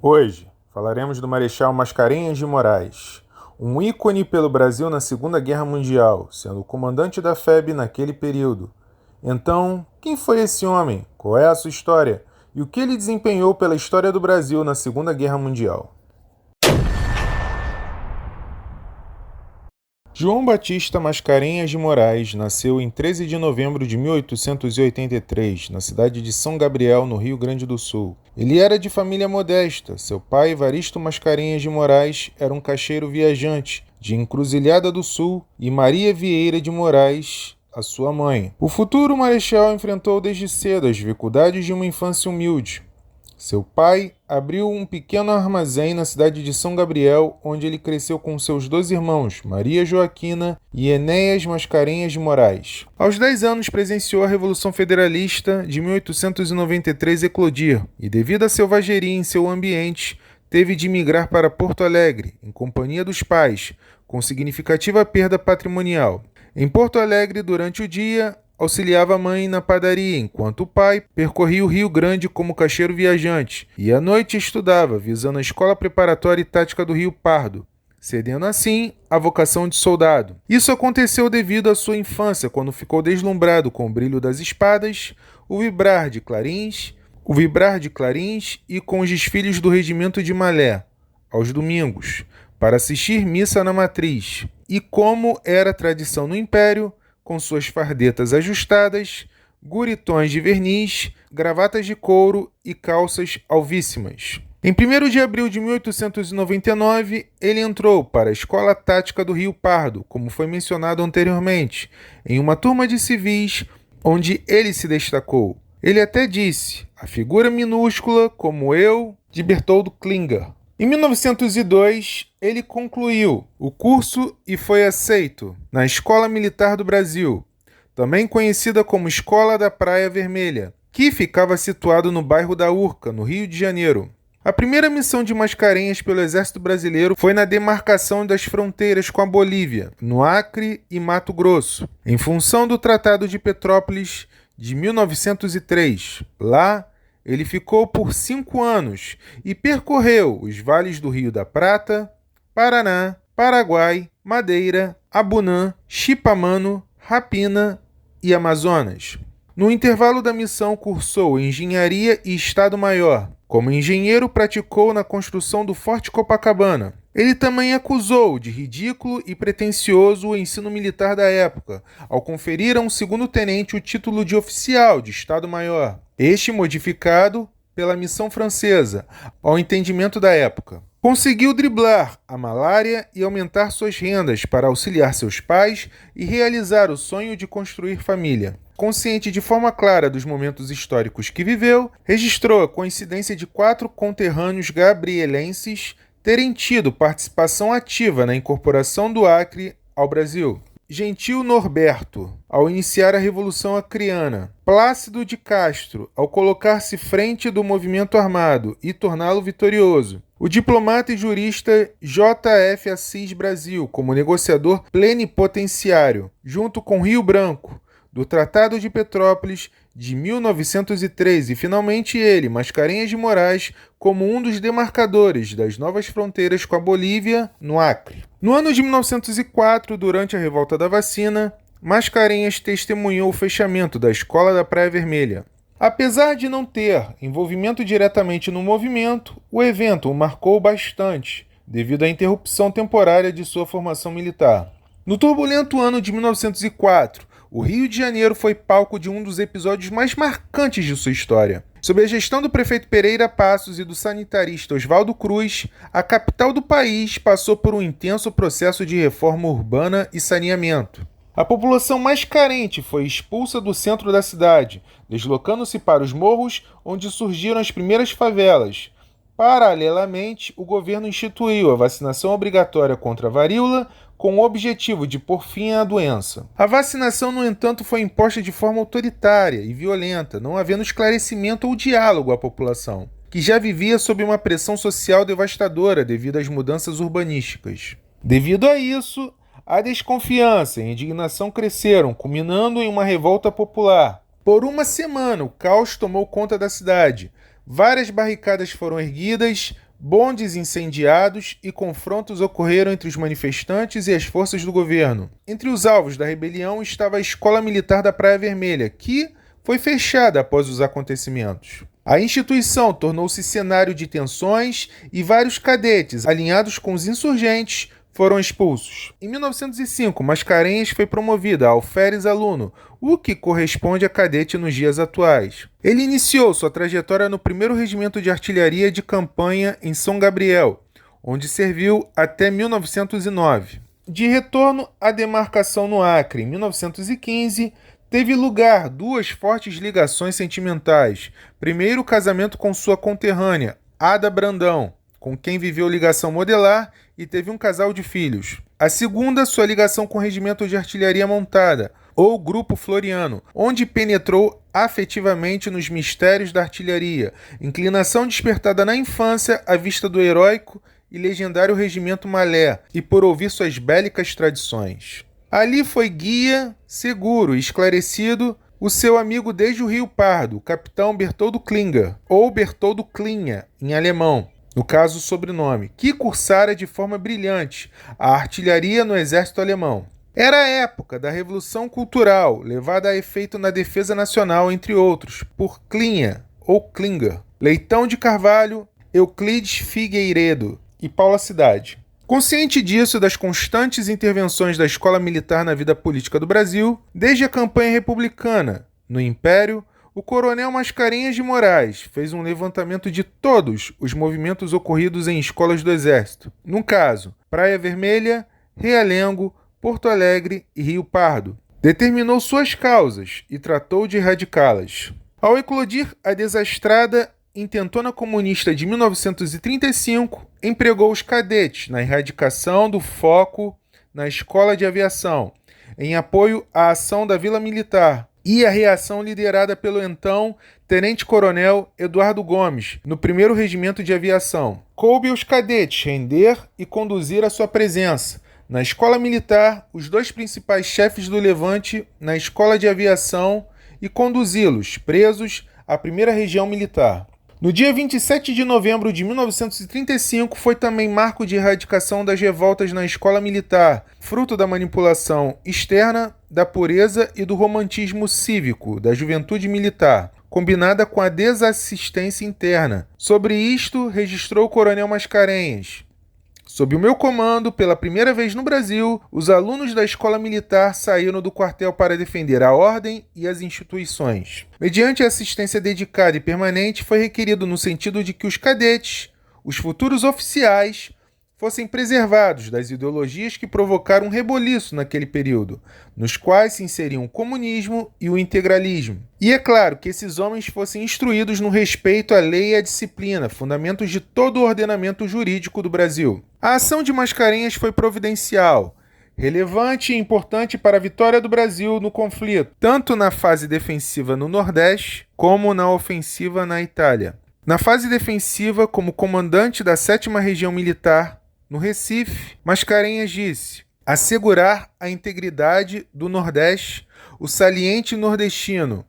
Hoje, falaremos do Marechal Mascarenhas de Moraes, um ícone pelo Brasil na Segunda Guerra Mundial, sendo o comandante da FEB naquele período. Então, quem foi esse homem? Qual é a sua história? E o que ele desempenhou pela história do Brasil na Segunda Guerra Mundial? João Batista Mascarenhas de Moraes nasceu em 13 de novembro de 1883, na cidade de São Gabriel, no Rio Grande do Sul. Ele era de família modesta. Seu pai, Evaristo Mascarenhas de Moraes, era um caixeiro viajante de Encruzilhada do Sul, e Maria Vieira de Moraes, a sua mãe. O futuro marechal enfrentou desde cedo as dificuldades de uma infância humilde. Seu pai abriu um pequeno armazém na cidade de São Gabriel, onde ele cresceu com seus 2 irmãos, Maria Joaquina e Enéas Mascarenhas de Moraes. Aos 10 anos presenciou a Revolução Federalista de 1893 eclodir e, devido à selvageria em seu ambiente, teve de migrar para Porto Alegre, em companhia dos pais, com significativa perda patrimonial. Em Porto Alegre, durante o dia, auxiliava a mãe na padaria, enquanto o pai percorria o Rio Grande como caixeiro viajante e à noite estudava, visando a Escola Preparatória e Tática do Rio Pardo, cedendo assim à vocação de soldado. Isso aconteceu devido à sua infância, quando ficou deslumbrado com o brilho das espadas, o vibrar de clarins e com os desfiles do Regimento de Malé, aos domingos, para assistir missa na matriz. E como era tradição no Império, com suas fardetas ajustadas, guritões de verniz, gravatas de couro e calças alvíssimas. Em 1º de abril de 1899, ele entrou para a Escola Tática do Rio Pardo, como foi mencionado anteriormente, em uma turma de civis onde ele se destacou. Ele até disse: "A figura minúscula, como eu", de Bertoldo Klinger. Em 1902, ele concluiu o curso e foi aceito na Escola Militar do Brasil, também conhecida como Escola da Praia Vermelha, que ficava situado no bairro da Urca, no Rio de Janeiro. A primeira missão de Mascarenhas pelo Exército Brasileiro foi na demarcação das fronteiras com a Bolívia, no Acre e Mato Grosso, em função do Tratado de Petrópolis de 1903. Lá, ele ficou por 5 anos e percorreu os vales do Rio da Prata, Paraná, Paraguai, Madeira, Abunã, Chipamano, Rapina e Amazonas. No intervalo da missão, cursou Engenharia e Estado-Maior. Como engenheiro, praticou na construção do Forte Copacabana. Ele também acusou de ridículo e pretensioso o ensino militar da época, ao conferir a um segundo-tenente o título de oficial de Estado-Maior, este modificado pela missão francesa, ao entendimento da época. Conseguiu driblar a malária e aumentar suas rendas para auxiliar seus pais e realizar o sonho de construir família. Consciente de forma clara dos momentos históricos que viveu, registrou a coincidência de 4 conterrâneos gabrielenses terem tido participação ativa na incorporação do Acre ao Brasil. Gentil Norberto, ao iniciar a Revolução Acreana. Plácido de Castro, ao colocar-se frente do movimento armado e torná-lo vitorioso. O diplomata e jurista J.F. Assis Brasil, como negociador plenipotenciário, junto com Rio Branco, do Tratado de Petrópolis de 1903, e finalmente ele, Mascarenhas de Moraes, como um dos demarcadores das novas fronteiras com a Bolívia, no Acre. No ano de 1904, durante a Revolta da Vacina, Mascarenhas testemunhou o fechamento da Escola da Praia Vermelha. Apesar de não ter envolvimento diretamente no movimento, o evento o marcou bastante, devido à interrupção temporária de sua formação militar. No turbulento ano de 1904, o Rio de Janeiro foi palco de um dos episódios mais marcantes de sua história. Sob a gestão do prefeito Pereira Passos e do sanitarista Oswaldo Cruz, a capital do país passou por um intenso processo de reforma urbana e saneamento. A população mais carente foi expulsa do centro da cidade, deslocando-se para os morros, onde surgiram as primeiras favelas. Paralelamente, o governo instituiu a vacinação obrigatória contra a varíola, com o objetivo de pôr fim à doença. A vacinação, no entanto, foi imposta de forma autoritária e violenta, não havendo esclarecimento ou diálogo à população, que já vivia sob uma pressão social devastadora devido às mudanças urbanísticas. Devido a isso, a desconfiança e a indignação cresceram, culminando em uma revolta popular. Por uma semana, o caos tomou conta da cidade, Várias barricadas foram erguidas, bondes incendiados e confrontos ocorreram entre os manifestantes e as forças do governo. Entre os alvos da rebelião estava a Escola Militar da Praia Vermelha, que foi fechada após os acontecimentos. A instituição tornou-se cenário de tensões e vários cadetes, alinhados com os insurgentes, foram expulsos. Em 1905, Mascarenhas foi promovida a alferes aluno, o que corresponde a cadete nos dias atuais. Ele iniciou sua trajetória no 1º Regimento de Artilharia de Campanha em São Gabriel, onde serviu até 1909. De retorno à demarcação no Acre, em 1915, teve lugar 2 fortes ligações sentimentais. Primeiro, o casamento com sua conterrânea, Ada Brandão, com quem viveu ligação modelar e teve um casal de filhos. A segunda, sua ligação com o Regimento de Artilharia Montada, ou Grupo Floriano, onde penetrou afetivamente nos mistérios da artilharia, inclinação despertada na infância à vista do heróico e legendário Regimento Malé e por ouvir suas bélicas tradições. Ali foi guia, seguro e esclarecido o seu amigo desde o Rio Pardo, o capitão Bertoldo Klinger, ou Bertoldo Klinha, em alemão, no caso o sobrenome, que cursara de forma brilhante a artilharia no exército alemão. Era a época da Revolução Cultural, levada a efeito na defesa nacional, entre outros, por Klinha, ou Klinger, Leitão de Carvalho, Euclides Figueiredo e Paula Cidade. Consciente disso, das constantes intervenções da escola militar na vida política do Brasil, desde a campanha republicana no Império, o coronel Mascarenhas de Moraes fez um levantamento de todos os movimentos ocorridos em escolas do Exército. No caso, Praia Vermelha, Realengo, Porto Alegre e Rio Pardo. Determinou suas causas e tratou de erradicá-las. Ao eclodir a desastrada intentona comunista de 1935, empregou os cadetes na erradicação do foco na Escola de Aviação, em apoio à ação da Vila Militar, e a reação liderada pelo então Tenente-Coronel Eduardo Gomes, no 1º Regimento de Aviação. Coube aos cadetes render e conduzir a sua presença na Escola Militar, os 2 principais chefes do levante na Escola de Aviação e conduzi-los, presos, à 1ª Região Militar. No dia 27 de novembro de 1935, foi também marco de erradicação das revoltas na escola militar, fruto da manipulação externa, da pureza e do romantismo cívico da juventude militar, combinada com a desassistência interna. Sobre isto, registrou o coronel Mascarenhas. Sob o meu comando, pela primeira vez no Brasil, os alunos da escola militar saíram do quartel para defender a ordem e as instituições. Mediante assistência dedicada e permanente, foi requerido no sentido de que os cadetes, os futuros oficiais, fossem preservados das ideologias que provocaram um reboliço naquele período, nos quais se inseriam o comunismo e o integralismo. E é claro que esses homens fossem instruídos no respeito à lei e à disciplina, fundamentos de todo o ordenamento jurídico do Brasil. A ação de Mascarenhas foi providencial, relevante e importante para a vitória do Brasil no conflito, tanto na fase defensiva no Nordeste, como na ofensiva na Itália. Na fase defensiva, como comandante da 7ª Região Militar, no Recife, Mascarenhas disse: assegurar a integridade do Nordeste, o saliente nordestino,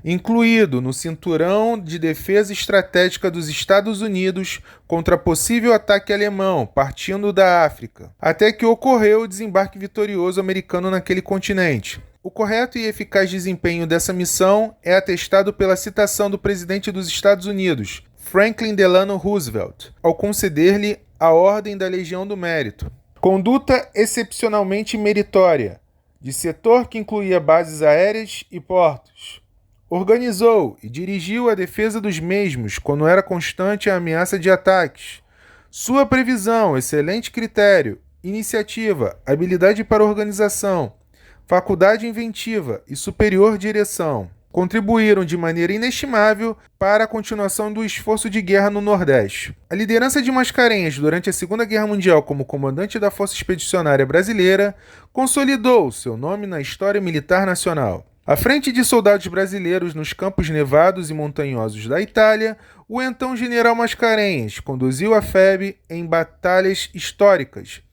incluído no cinturão de defesa estratégica dos Estados Unidos contra possível ataque alemão, partindo da África, até que ocorreu o desembarque vitorioso americano naquele continente. O correto e eficaz desempenho dessa missão é atestado pela citação do presidente dos Estados Unidos, Franklin Delano Roosevelt, ao conceder-lhe a Ordem da Legião do Mérito. Conduta excepcionalmente meritória, de setor que incluía bases aéreas e portos. Organizou e dirigiu a defesa dos mesmos quando era constante a ameaça de ataques. Sua previsão, excelente critério, iniciativa, habilidade para organização, faculdade inventiva e superior direção contribuíram de maneira inestimável para a continuação do esforço de guerra no Nordeste. A liderança de Mascarenhas durante a Segunda Guerra Mundial como comandante da Força Expedicionária Brasileira consolidou seu nome na história militar nacional. À frente de soldados brasileiros nos campos nevados e montanhosos da Itália, o então general Mascarenhas conduziu a FEB em batalhas históricas,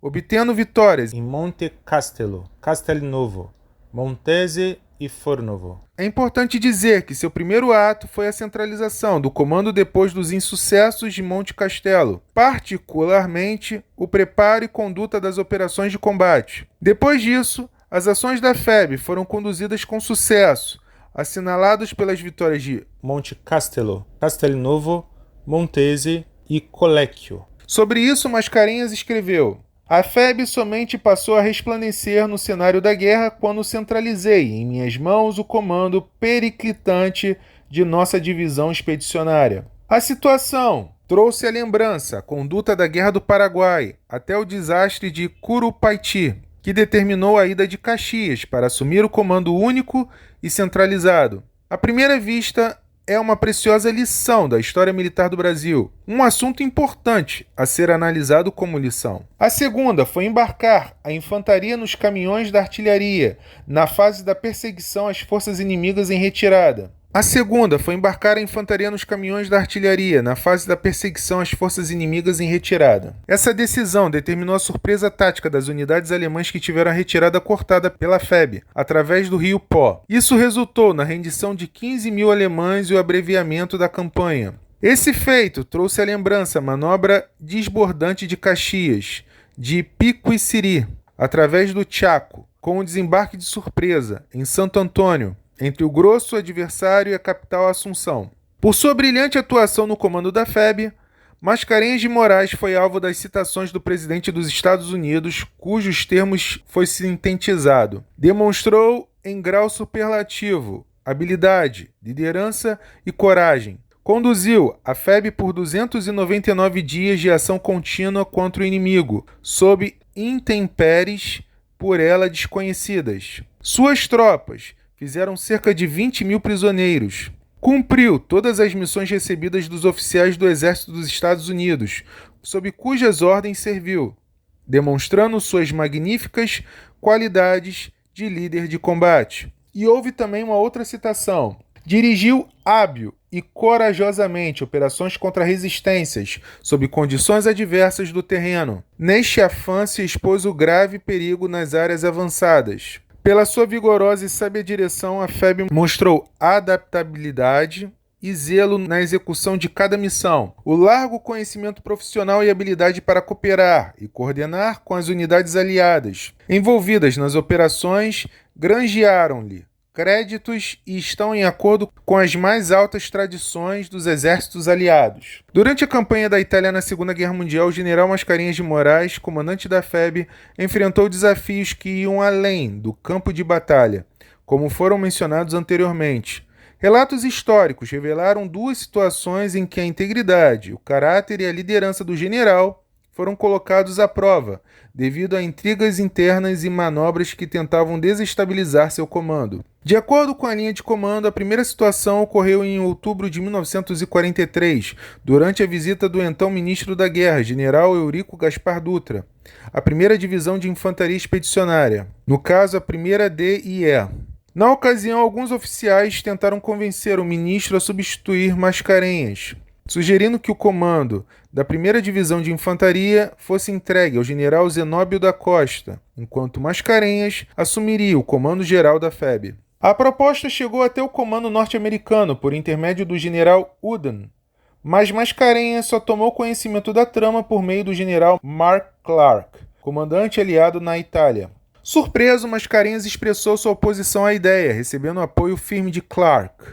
obtendo vitórias em Monte Castello, Castelnuovo, Montese e Fornovo. É importante dizer que seu primeiro ato foi a centralização do comando depois dos insucessos de Monte Castelo, particularmente o preparo e conduta das operações de combate. Depois disso, as ações da FEB foram conduzidas com sucesso, assinalados pelas vitórias de Monte Castelo, Castelnuovo, Montese e Collecchio. Sobre isso, Mascarenhas escreveu: a FEB somente passou a resplandecer no cenário da guerra quando centralizei em minhas mãos o comando periclitante de nossa divisão expedicionária. A situação trouxe à lembrança a conduta da Guerra do Paraguai até o desastre de Curupaiti, que determinou a ida de Caxias para assumir o comando único e centralizado. À primeira vista, é uma preciosa lição da história militar do Brasil, um assunto importante a ser analisado como lição. A segunda foi embarcar a infantaria nos caminhões da artilharia, na fase da perseguição às forças inimigas em retirada. Essa decisão determinou a surpresa tática das unidades alemãs que tiveram a retirada cortada pela FEB, através do rio Pó. Isso resultou na rendição de 15 mil alemães e o abreviamento da campanha. Esse feito trouxe à lembrança a manobra desbordante de Caxias, de Piquiciri, através do Chaco, com o desembarque de surpresa em Santo Antônio, entre o grosso adversário e a capital Assunção. Por sua brilhante atuação no comando da FEB, Mascarenhas de Moraes foi alvo das citações do presidente dos Estados Unidos, cujos termos foi sintetizado. Demonstrou em grau superlativo habilidade, liderança e coragem. Conduziu a FEB por 299 dias de ação contínua contra o inimigo, sob intempéries por ela desconhecidas. Suas tropas fizeram cerca de 20 mil prisioneiros. Cumpriu todas as missões recebidas dos oficiais do Exército dos Estados Unidos, sob cujas ordens serviu, demonstrando suas magníficas qualidades de líder de combate. E houve também uma outra citação. Dirigiu hábil e corajosamente operações contra resistências, sob condições adversas do terreno. Neste afã se expôs o grave perigo nas áreas avançadas. Pela sua vigorosa e sábia direção, a FEB mostrou adaptabilidade e zelo na execução de cada missão, o largo conhecimento profissional e habilidade para cooperar e coordenar com as unidades aliadas envolvidas nas operações granjearam-lhe créditos e estão em acordo com as mais altas tradições dos exércitos aliados. Durante a campanha da Itália na Segunda Guerra Mundial, o general Mascarenhas de Moraes, comandante da FEB, enfrentou desafios que iam além do campo de batalha, como foram mencionados anteriormente. Relatos históricos revelaram duas situações em que a integridade, o caráter e a liderança do general foram colocados à prova, devido a intrigas internas e manobras que tentavam desestabilizar seu comando. De acordo com a linha de comando, a primeira situação ocorreu em outubro de 1943, durante a visita do então ministro da Guerra, general Eurico Gaspar Dutra, à primeira divisão de infantaria expedicionária, no caso a primeira DIE. Na ocasião, alguns oficiais tentaram convencer o ministro a substituir Mascarenhas, sugerindo que o comando da primeira divisão de infantaria fosse entregue ao general Zenóbio da Costa, enquanto Mascarenhas assumiria o comando geral da FEB. A proposta chegou até o comando norte-americano por intermédio do general Uden, mas Mascarenhas só tomou conhecimento da trama por meio do general Mark Clark, comandante aliado na Itália. Surpreso, Mascarenhas expressou sua oposição à ideia, recebendo apoio firme de Clark,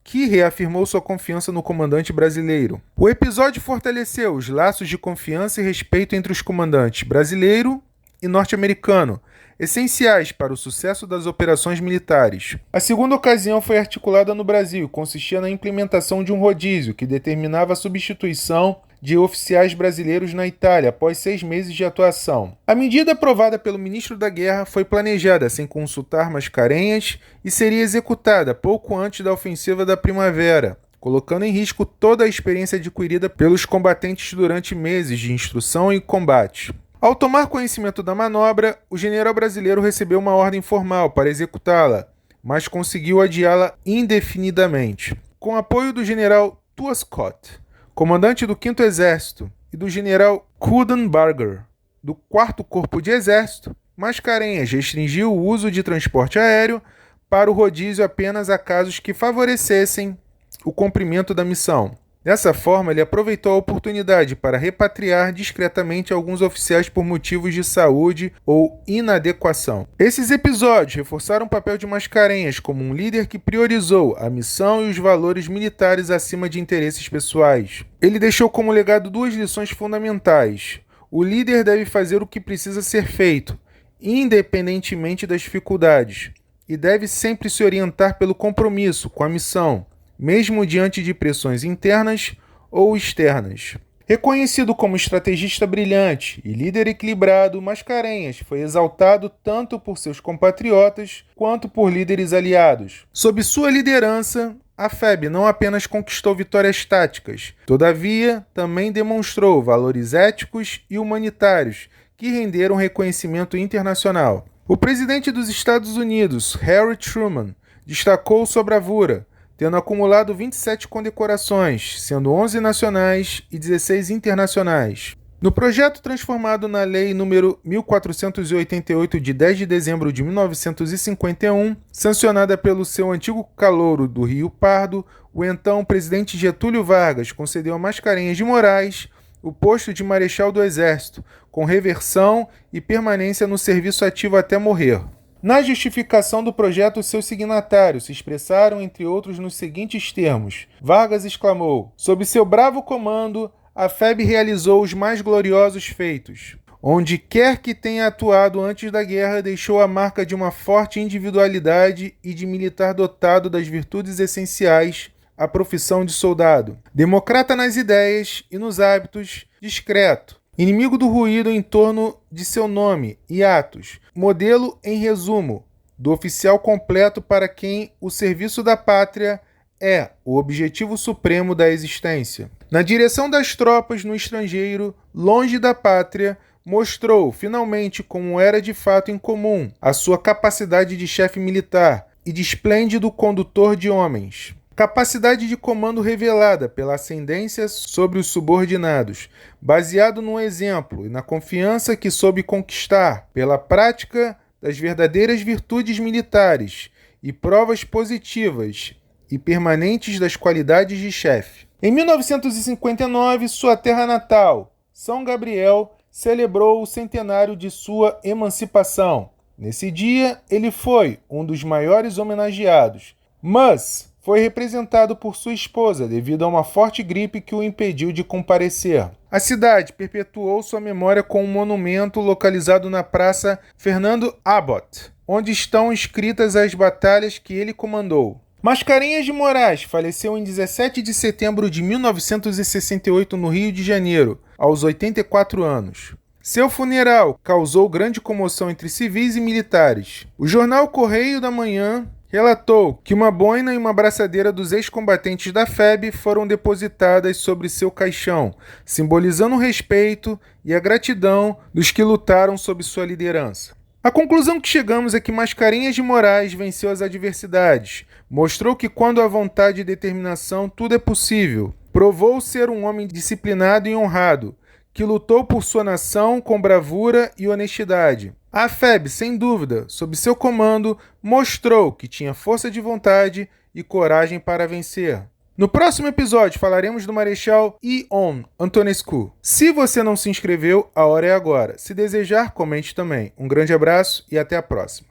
que reafirmou sua confiança no comandante brasileiro. O episódio fortaleceu os laços de confiança e respeito entre os comandantes brasileiro e norte-americano, essenciais para o sucesso das operações militares. A segunda ocasião foi articulada no Brasil e consistia na implementação de um rodízio que determinava a substituição de oficiais brasileiros na Itália após 6 meses de atuação. A medida aprovada pelo ministro da Guerra foi planejada sem consultar Mascarenhas e seria executada pouco antes da ofensiva da primavera, colocando em risco toda a experiência adquirida pelos combatentes durante meses de instrução e combate. Ao tomar conhecimento da manobra, o general brasileiro recebeu uma ordem formal para executá-la, mas conseguiu adiá-la indefinidamente. Com apoio do general Tuascott, comandante do 5º Exército, e do general Kudenberger, do 4º Corpo de Exército, Mascarenhas restringiu o uso de transporte aéreo para o rodízio apenas a casos que favorecessem o cumprimento da missão. Dessa forma, ele aproveitou a oportunidade para repatriar discretamente alguns oficiais por motivos de saúde ou inadequação. Esses episódios reforçaram o papel de Mascarenhas como um líder que priorizou a missão e os valores militares acima de interesses pessoais. Ele deixou como legado duas lições fundamentais. O líder deve fazer o que precisa ser feito, independentemente das dificuldades, e deve sempre se orientar pelo compromisso com a missão, mesmo diante de pressões internas ou externas. Reconhecido como estrategista brilhante e líder equilibrado, Mascarenhas foi exaltado tanto por seus compatriotas quanto por líderes aliados. Sob sua liderança, a FEB não apenas conquistou vitórias táticas, todavia também demonstrou valores éticos e humanitários que renderam reconhecimento internacional. O presidente dos Estados Unidos, Harry Truman, destacou sua bravura, tendo acumulado 27 condecorações, sendo 11 nacionais e 16 internacionais. No projeto transformado na Lei nº 1488, de 10 de dezembro de 1951, sancionada pelo seu antigo calouro do Rio Pardo, o então presidente Getúlio Vargas concedeu a Mascarenhas de Moraes o posto de Marechal do Exército, com reversão e permanência no serviço ativo até morrer. Na justificação do projeto, seus signatários se expressaram, entre outros, nos seguintes termos. Vargas exclamou: sob seu bravo comando, a FEB realizou os mais gloriosos feitos. Onde quer que tenha atuado antes da guerra, deixou a marca de uma forte individualidade e de militar dotado das virtudes essenciais à profissão de soldado. Democrata nas ideias e nos hábitos, discreto. Inimigo do ruído em torno de seu nome e atos. Modelo, em resumo, do oficial completo para quem o serviço da pátria é o objetivo supremo da existência. Na direção das tropas no estrangeiro, longe da pátria, mostrou, finalmente, como era de fato incomum, a sua capacidade de chefe militar e de esplêndido condutor de homens. Capacidade de comando revelada pela ascendência sobre os subordinados, baseado no exemplo e na confiança que soube conquistar pela prática das verdadeiras virtudes militares e provas positivas e permanentes das qualidades de chefe. Em 1959, sua terra natal, São Gabriel, celebrou o centenário de sua emancipação. Nesse dia, ele foi um dos maiores homenageados, mas foi representado por sua esposa devido a uma forte gripe que o impediu de comparecer. A cidade perpetuou sua memória com um monumento localizado na Praça Fernando Abbott, onde estão escritas as batalhas que ele comandou. Mascarenhas de Moraes faleceu em 17 de setembro de 1968 no Rio de Janeiro, aos 84 anos. Seu funeral causou grande comoção entre civis e militares. O jornal Correio da Manhã relatou que uma boina e uma braçadeira dos ex-combatentes da FEB foram depositadas sobre seu caixão, simbolizando o respeito e a gratidão dos que lutaram sob sua liderança. A conclusão que chegamos é que Mascarenhas de Moraes venceu as adversidades, mostrou que quando há vontade e determinação tudo é possível, provou ser um homem disciplinado e honrado, que lutou por sua nação com bravura e honestidade. A FEB, sem dúvida, sob seu comando, mostrou que tinha força de vontade e coragem para vencer. No próximo episódio falaremos do Marechal Ion Antonescu. Se você não se inscreveu, a hora é agora. Se desejar, comente também. Um grande abraço e até a próxima.